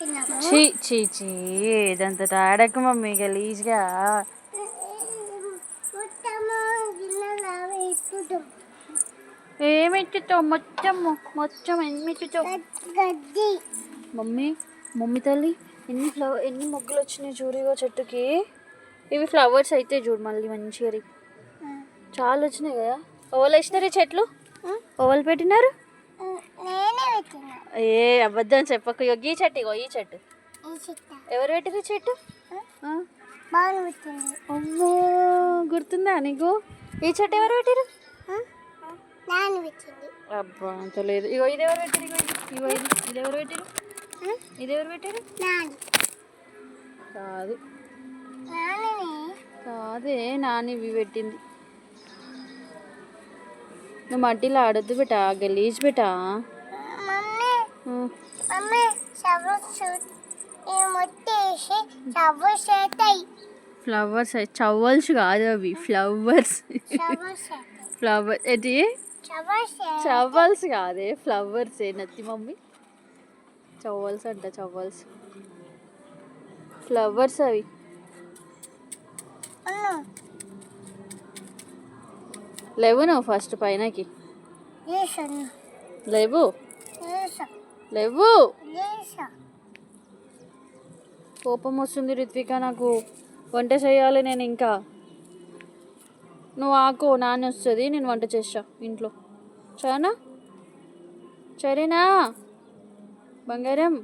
చీ చీ చీ ఇదంతా తాడక మమ్మీ గలీజ్గా. ఏమెత్తుతావు మొత్తం మొత్తం ఎన్నెత్తుతావు మమ్మీ? మమ్మీ తల్లి ఎన్ని మొగ్గలు వచ్చినాయి చూరిగో చెట్టుకి. ఇవి ఫ్లవర్స్ అయితే చూడు మళ్ళీ మంచిగా చాలా వచ్చినాయి కదా. ఓవలు వేసినారు చెట్లు, ఓవలు పెట్టినారు. ఏ అబద్ధం చెప్పకు. ఈ చెట్టు ఇగో ఈ చెట్టు ఎవరు పెట్టిరు చెట్టు? అమ్మో గుర్తుందా నీకు? ఈ చెట్టు ఎవరు పెట్టిరు? అబ్బా అంత లేదు. ఇగో ఇది ఎవరు పెట్టిరు? ఇగో ఇది ఎవరు పెట్టిరు? ఇది ఎవరు పెట్టిరు? కాదు కాదే నాని ఇవి పెట్టింది. నువ్వు మట్టిలో ఆడొద్దు బేటా, గలీజ్ బేటా. ఫ్లవర్స్ చవ్వల్స్ కాదు అవి ఫ్లవర్స్. ఫ్లవర్ ఏంటి? చవ్వల్స్ కాదే ఫ్లవర్స్. నత్తి మమ్మీ చవ్వల్స్ అంట, చవ్వల్స్ ఫ్లవర్స్ అవి. లేవు నువ్వు ఫస్ట్ పైనకి లేవు లేవు. కోపం వస్తుంది రిత్విక నాకు. వంట చేయాలి నేను ఇంకా. నువ్వు ఆకో, నాన్న వస్తుంది, నేను వంట చేస్తా ఇంట్లో. సరేనా? సరేనా బంగారం?